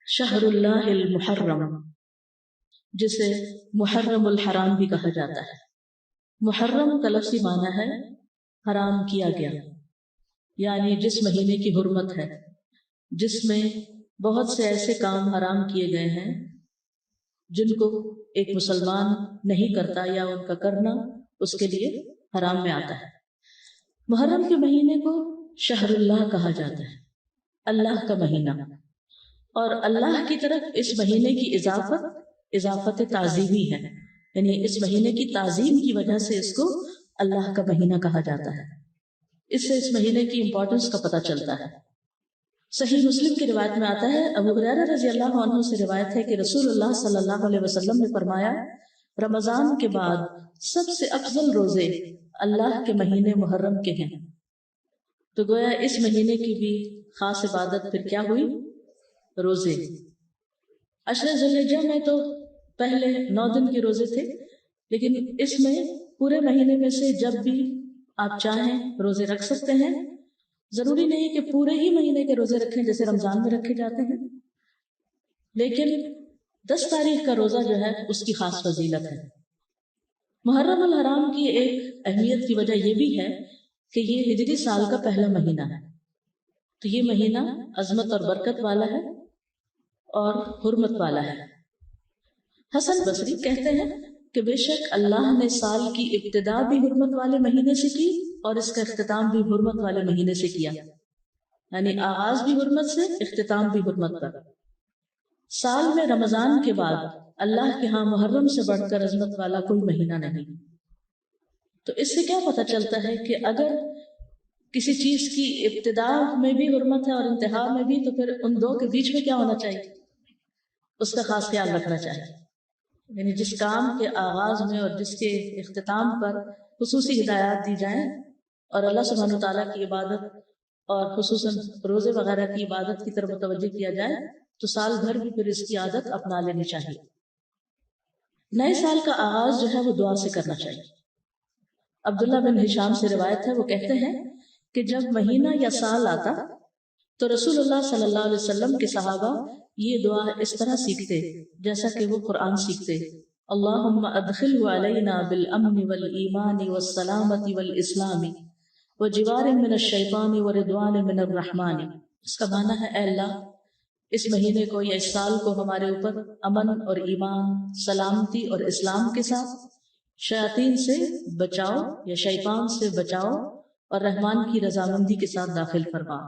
शहर मुहर्रम, जिसे मुहर्रम उल हराम भी कहा जाता है। मुहर्रम का लफ्ज़ी माना है हराम किया गया, यानी जिस महीने की हुर्मत है, जिसमें बहुत से ऐसे काम हराम किए गए हैं जिनको एक मुसलमान नहीं करता या उनका करना उसके लिए हराम में आता है। मुहर्रम के महीने को शहरुल्लाह कहा जाता है, अल्लाह का महीना। और अल्लाह की तरफ इस महीने की इजाफत ताजीमी है, यानी इस महीने की ताजीम की वजह से इसको अल्लाह का महीना कहा जाता है। इससे इस महीने की इंपॉर्टेंस का पता चलता है। सही मुस्लिम की रिवायत में आता है, अबू हुरैरा रज़ी अल्लाह अन्हु से रिवायत है कि रसूलुल्लाह सल्लल्लाहु अलैहि वसल्लम ने फरमाया, रमजान के बाद सबसे अफजल रोजे अल्लाह के महीने मुहर्रम के हैं। तो गोया इस महीने की भी खास इबादत फिर क्या हुई? रोजे। अशरा ज़ुल्हिज्जा में तो पहले 9 दिन के रोजे थे, लेकिन इसमें पूरे महीने में से जब भी आप चाहें रोजे रख सकते हैं। जरूरी नहीं कि पूरे ही महीने के रोजे रखें जैसे रमजान में रखे जाते हैं, लेकिन 10 तारीख का रोजा जो है उसकी खास फजीलत है। मुहर्रम उल हराम की एक अहमियत की वजह यह भी है कि ये हिजरी साल का पहला महीना है। तो ये महीना अजमत और बरकत वाला है और हुर्मत वाला है। हसन बसरी कहते हैं कि बेशक अल्लाह ने साल की इब्तिदा भी हुर्मत वाले महीने से की और इसका इख्तिताम भी हुर्मत वाले महीने से किया, यानी आगाज भी हुर्मत से, इख्तिताम भी हुर्मत पर। साल में रमजान के बाद अल्लाह के यहाँ मुहर्रम से बढ़कर अजमत वाला कोई महीना नहीं। तो इससे क्या पता चलता है कि अगर किसी चीज की इब्तिदा में भी हुर्मत है और इंतहा में भी, तो फिर उन दो के बीच में क्या होना चाहिए? उसका खास ख्याल रखना चाहिए। यानी जिस काम के आगाज में और जिसके इख्तिताम पर खुसूसी हिदायत दी जाए और अल्लाह सुब्हानहू तआला की इबादत और खुसूसन रोजे वगैरह की इबादत की तरफ मुतवज्जो किया जाए, तो साल भर भी फिर इसकी आदत अपना लेनी चाहिए। नए साल का आगाज जो है वो दुआ से करना चाहिए। अब्दुल्ला बिन हिशाम से रिवायत है, वो कहते हैं कि जब महीना या साल आता तो रसूलुल्लाह सल्लल्लाहु अलैहि वसल्लम के सहाबा ये दुआ इस तरह सीखते जैसा कि वो कुरान सीखते। अल्लाहुम्मा अदखिलहु अलैना बिल अम्नि वल ईमानी वस सलामती वल इस्लामी व जिवारिन मिनश शैतानी व रिदवानिन मिनर रहमानी। इसका माना है, ऐ अल्लाह, इस महीने को या इस साल को हमारे ऊपर अमन और ईमान, सलामती और इस्लाम के साथ, शयातीन से बचाओ या शैतान से बचाओ और रहमान की रजामंदी के साथ दाखिल फरमा।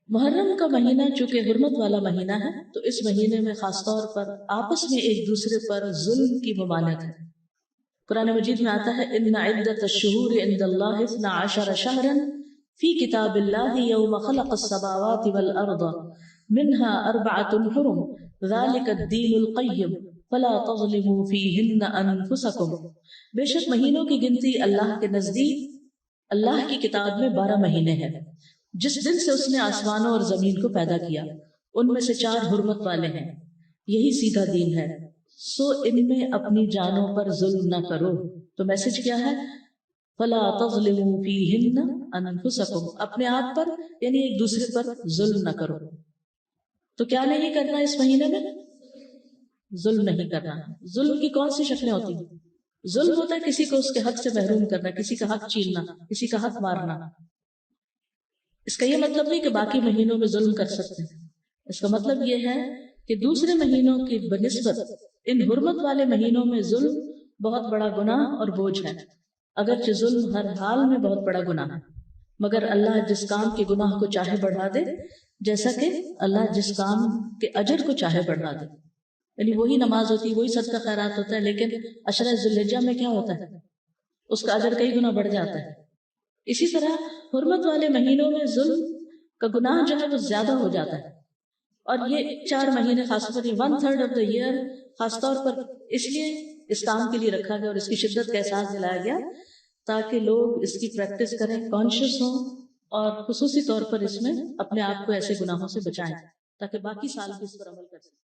मुहर्रम का महीना चूंकि हुर्मत वाला महीना है, तो इस महीने में खासतौर पर आपस में एक दूसरे पर जुल्म की ममानत है। कुरान मजीद में आता है, इन्ना इद्दतश-शुहूरि इंदल्लाहि 12 शहरन फी किताबिल्लाहि यौम खलक़स समावाति वल अर्द मिन्हा अर्बअतुन हुरुम ज़ालिकद्दीनुल क़य्यिम फला तज़लिमू फ़ीहिन्ना अनफुसकुम। बेशक महीनों की गिनती अल्लाह के नजदीक अल्लाह की किताब में 12 महीने हैं। जिस दिन से उसने आसमानों और जमीन को पैदा किया, उनमें से 4 हुर्मत वाले हैं, यही सीधा दीन है, सो इनमें अपनी जानों पर जुल्म न करो। तो मैसेज क्या है? फला तज़लिमू फ़ीहिन्ना अनफुसकुम, अपने आप पर यानी एक दूसरे पर जुल्म न करो। तो क्या नहीं करना इस महीने में? जुल्म नहीं करना। जुल्म की कौन सी शक्लें होती हैं? जुल्म होता है किसी को उसके हक से महरूम करना, किसी का हक छीनना, किसी का हक मारना। इसका ये मतलब नहीं कि बाकी महीनों में जुल्म कर सकते हैं। इसका मतलब ये है कि दूसरे महीनों की बनिस्बत इन हुर्मत वाले महीनों में जुल्म बहुत बड़ा गुनाह और बोझ है। अगरचे जुल्म हर हाल में बहुत बड़ा गुनाह है, मगर अल्लाह जिस काम के गुनाह को चाहे बढ़ा दे, जैसा कि अल्लाह जिस काम के अजर को चाहे बढ़ा दे। यानी वही नमाज होती है, वही सदका खैरात होता है, लेकिन अशरा ज़ुल्हिज्जा में क्या होता है? उसका अजर कई गुना बढ़ जाता है। इसी तरह हुर्मत वाले महीनों में जुल्म का गुनाह जो है वो ज्यादा हो जाता है। और ये 4 महीने खासतौर पर 1/3 ऑफ द ईयर खासतौर पर इसलिए इस काम के लिए रखा गया और इसकी शिद्दत का एहसास दिलाया गया ताकि लोग इसकी प्रैक्टिस करें, कॉन्शियस हों और खुसूसी तौर पर इसमें अपने आप को ऐसे गुनाहों से बचाएं ताकि बाकी साल भी इस पर अमल कर सकें।